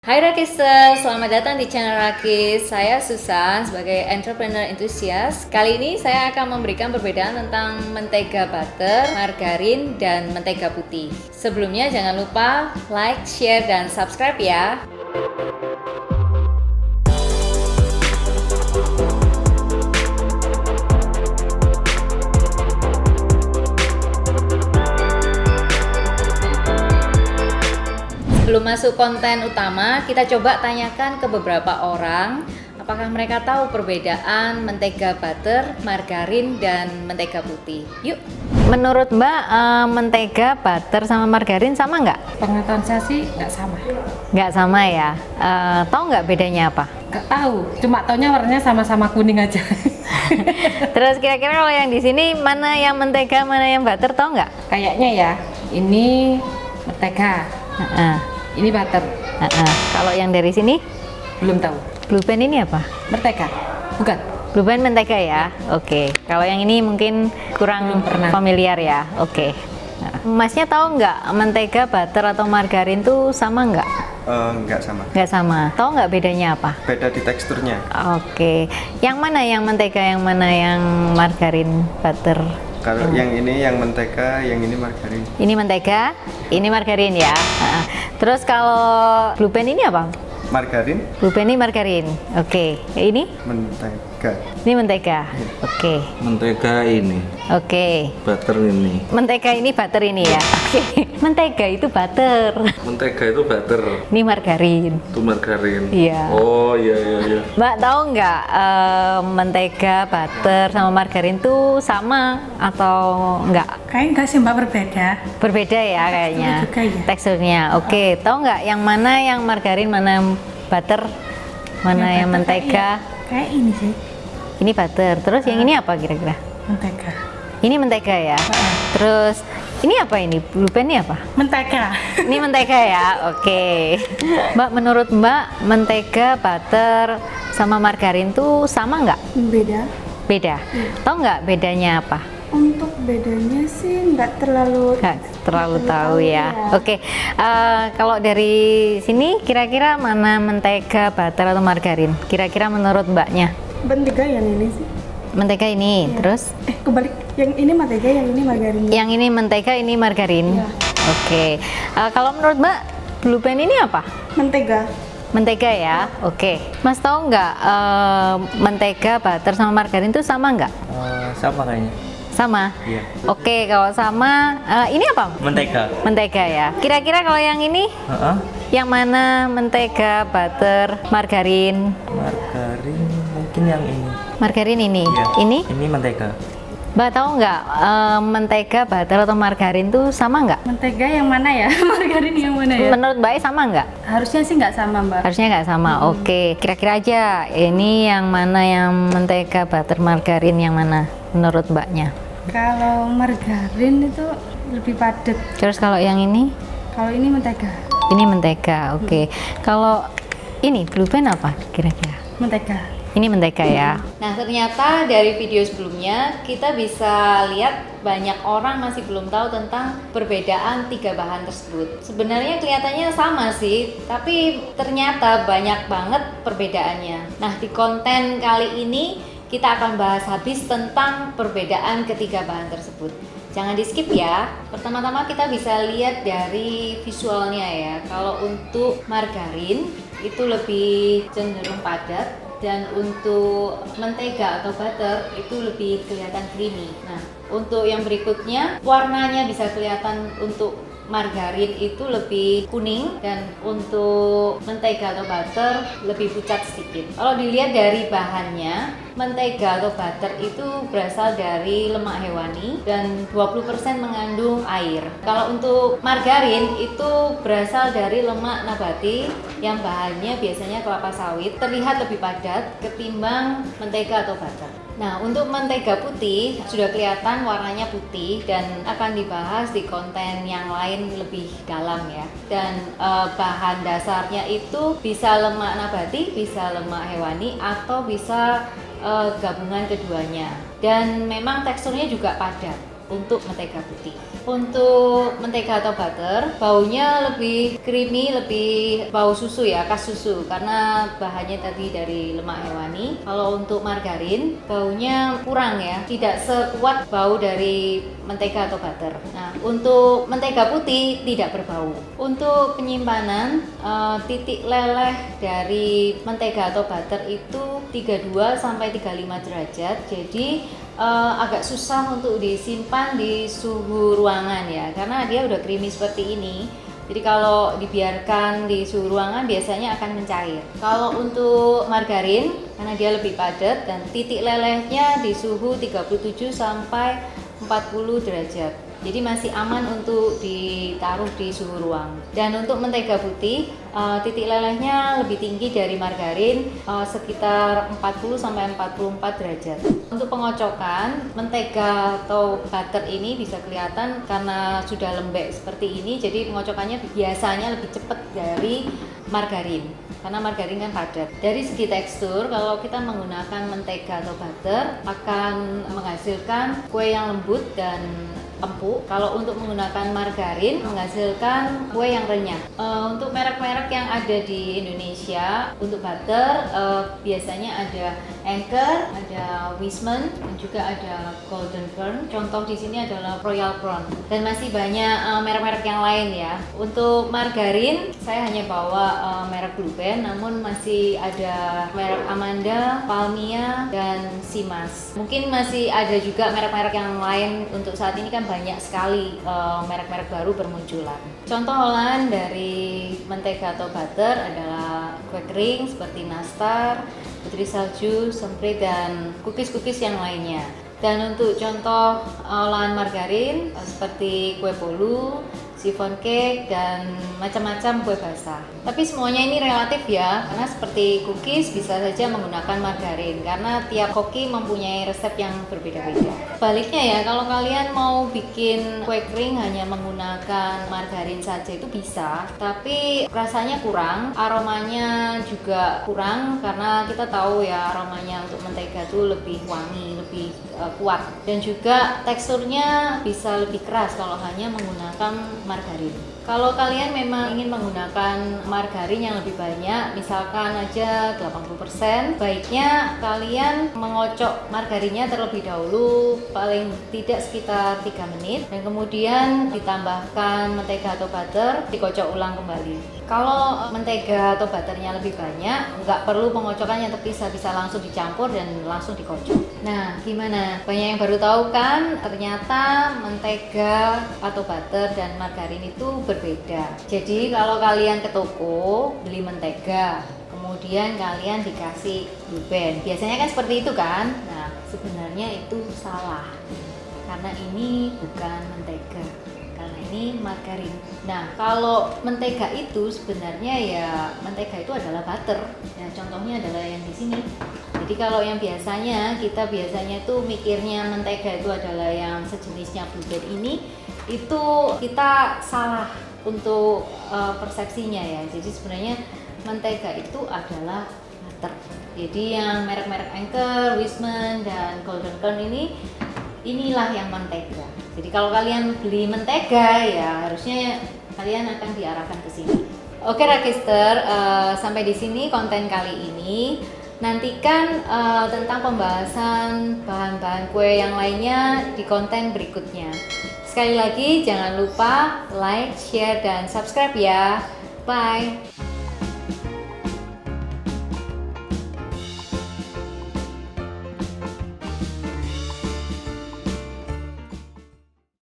Hai Rakisters, selamat datang di channel Rakis. Saya Susan sebagai entrepreneur enthusiast. Kali ini saya akan memberikan perbedaan tentang mentega butter, margarin, dan mentega putih. Sebelumnya jangan lupa like, share, dan subscribe ya. Sebelum masuk konten utama, kita coba tanyakan ke beberapa orang apakah mereka tahu perbedaan mentega butter, margarin, dan mentega putih. Yuk! Menurut Mbak, mentega butter sama margarin sama nggak? Pengetahuan saya sih nggak sama. Nggak sama ya? Tahu nggak bedanya apa? Nggak tahu, cuma taunya warnanya sama-sama kuning aja. Terus kira-kira kalau yang di sini mana yang mentega, mana yang butter, tahu nggak? Kayaknya ya, ini mentega, ini butter. Kalau yang dari sini? Belum tahu. Blue band ini apa? Mentega, bukan? Blue band mentega ya? Oke. Kalau yang ini mungkin kurang Belum pernah. familiar ya? Oke. Nah, Masnya tahu nggak mentega, butter, atau margarin tuh sama nggak? Nggak sama, Nggak sama. Tahu nggak bedanya apa? beda di teksturnya. Oke. Yang mana yang mentega, yang mana yang margarin, butter? Kalau yang ini yang mentega, yang ini margarin. Ini mentega, ini margarin ya. Terus kalau blue band ini apa? Margarin, Blue band ini margarin. Oke. Ini? mentega. Ini mentega. Oke. Mentega ini, Oke. butter ini. Mentega ini butter ini ya. Oke. Mentega itu butter. Mentega itu butter, Ini margarin. itu margarin. Iya. Oh iya iya iya. Mbak tahu nggak mentega, butter sama margarin tuh sama atau nggak? Kayaknya nggak sih mbak, berbeda. Berbeda ya kayaknya. juga ya. Teksturnya. Oke. Tahu nggak yang mana yang margarin, mana yang butter, mana yang mentega? Kayak ini sih, Ini butter. Terus yang ini apa kira-kira? mentega. Ini mentega ya. Terus ini apa ini? Blue band ini apa? Mentega. Ini mentega ya, oke. Mbak, menurut Mbak, mentega, butter, sama margarin tuh sama nggak? Beda. Beda? Tahu nggak bedanya apa? Untuk bedanya sih nggak terlalu Nggak terlalu tahu ya. Oke, kalau dari sini kira-kira mana mentega, butter, atau margarin? Kira-kira menurut Mbaknya? Mentega yang ini sih. Mentega ini, terus Kebalik. Yang ini mentega, yang ini margarin. yang ini mentega, ini margarin. Iya. Oke, kalau menurut Mbak, blue band ini apa? Mentega. Mentega ya, oke. Mas tahu nggak mentega, butter, sama margarin itu sama nggak? Sama kayaknya. Sama? Iya. Oke, kalau sama, ini apa? Mentega. Mentega ya. Kira-kira kalau yang ini, Heeh. yang mana mentega, butter, margarin? Margarin mungkin yang ini. Margarin ini. Iya. Ini? Ini mentega. Mbak tahu nggak mentega, butter, atau margarin tuh sama nggak? Mentega yang mana ya? Margarin yang mana ya? Menurut Mbak sama nggak? Harusnya sih nggak sama mbak. Harusnya nggak sama. Oke, kira-kira aja ini yang mana yang mentega, butter, margarin yang mana menurut Mbaknya? Kalau margarin itu lebih padat. Terus kalau yang ini? Kalau ini mentega. Ini mentega. Oke. Kalau ini blue band apa kira-kira? Mentega. Ini mentega ya. Nah, ternyata dari video sebelumnya kita bisa lihat banyak orang masih belum tahu tentang perbedaan tiga bahan tersebut. Sebenarnya kelihatannya sama sih, tapi ternyata banyak banget perbedaannya. Nah, di konten kali ini kita akan bahas habis tentang perbedaan ketiga bahan tersebut. Jangan di skip ya. Pertama-tama kita bisa lihat dari visualnya ya. Kalau untuk margarin itu lebih cenderung padat, dan untuk mentega atau butter itu lebih kelihatan creamy. Nah, untuk yang berikutnya warnanya bisa kelihatan untuk margarin itu lebih kuning dan untuk mentega atau butter lebih pucat sedikit. Kalau dilihat dari bahannya, mentega atau butter itu berasal dari lemak hewani dan 20% mengandung air. Kalau untuk margarin itu berasal dari lemak nabati yang bahannya biasanya kelapa sawit, terlihat lebih padat ketimbang mentega atau butter. Nah, untuk mentega putih sudah kelihatan warnanya putih dan akan dibahas di konten yang lain lebih dalam ya. Dan bahan dasarnya itu bisa lemak nabati, bisa lemak hewani, atau bisa gabungan keduanya. Dan memang teksturnya juga padat untuk mentega putih. Untuk mentega atau butter, baunya lebih creamy, lebih bau susu ya, khas susu karena bahannya tadi dari lemak hewani. Kalau untuk margarin, baunya kurang ya, tidak sekuat bau dari mentega atau butter. Nah, untuk mentega putih tidak berbau. Untuk penyimpanan, titik leleh dari mentega atau butter itu 32 sampai 35 derajat. Jadi agak susah untuk disimpan di suhu ruangan ya, karena dia udah creamy seperti ini. Jadi kalau dibiarkan di suhu ruangan biasanya akan mencair. Kalau untuk margarin, karena dia lebih padat dan titik lelehnya di suhu 37 sampai 40 derajat. Jadi masih aman untuk ditaruh di suhu ruang. Dan untuk mentega putih, titik lelehnya lebih tinggi dari margarin, sekitar 40 sampai 44 derajat. Untuk pengocokan, mentega atau butter ini bisa kelihatan karena sudah lembek seperti ini, jadi pengocokannya biasanya lebih cepat dari margarin. Karena margarin kan padat. Dari segi tekstur, kalau kita menggunakan mentega atau butter akan menghasilkan kue yang lembut dan empuk. Kalau untuk menggunakan margarin menghasilkan kue yang renyah. Untuk merek-merek yang ada di Indonesia untuk butter biasanya ada Anchor, ada Wiseman, dan juga ada Golden Kern. Contoh di sini adalah Royal Crown dan masih banyak merek-merek yang lain ya. Untuk margarin saya hanya bawa merek Blue Band, namun masih ada merek Amanda, Palmia, dan Simas. Mungkin masih ada juga merek-merek yang lain. Untuk saat ini kan banyak sekali merek-merek baru bermunculan. Contoh olahan dari mentega atau butter adalah kue kering seperti nastar, putri salju, semprit, dan cookies-cookies yang lainnya. Dan untuk contoh olahan margarin seperti kue bolu, chiffon cake, dan macam-macam kue basah. Tapi semuanya ini relatif ya, karena seperti cookies bisa saja menggunakan margarin karena tiap koki mempunyai resep yang berbeda-beda. Baliknya ya, kalau kalian mau bikin kue kering hanya menggunakan margarin saja itu bisa, tapi rasanya kurang, aromanya juga kurang karena kita tahu ya aromanya untuk mentega itu lebih wangi, lebih kuat, dan juga teksturnya bisa lebih keras kalau hanya menggunakan margarin. Kalau kalian memang ingin menggunakan margarin yang lebih banyak, misalkan aja 80%, baiknya kalian mengocok margarinnya terlebih dahulu, paling tidak sekitar 3 menit, dan kemudian ditambahkan mentega atau butter, dikocok ulang kembali. Kalau mentega atau butternya lebih banyak, nggak perlu pengocokannya, tapi bisa langsung dicampur dan langsung dikocok. Nah, gimana? Banyak yang baru tahu kan? Ternyata mentega atau butter dan margarin itu berbeda. Jadi kalau kalian ke toko beli mentega, kemudian kalian dikasih Blue Band, biasanya kan seperti itu kan? Nah, sebenarnya itu salah, karena ini bukan mentega, karena ini margarin. Nah, kalau mentega itu sebenarnya ya mentega itu adalah butter. Nah, contohnya adalah yang di sini. Jadi kalau yang kita biasanya tuh mikirnya mentega itu adalah yang sejenisnya Blue Band ini, itu kita salah untuk persepsinya ya. Jadi sebenarnya mentega itu adalah butter. Jadi yang merek-merek Anchor, Wiseman, dan Golden Kern inilah yang mentega. Jadi kalau kalian beli mentega ya harusnya kalian akan diarahkan ke sini. Oke Rakister, sampai di sini konten kali ini. Nantikan tentang pembahasan bahan-bahan kue yang lainnya di konten berikutnya. Sekali lagi jangan lupa like, share, dan subscribe ya. Bye.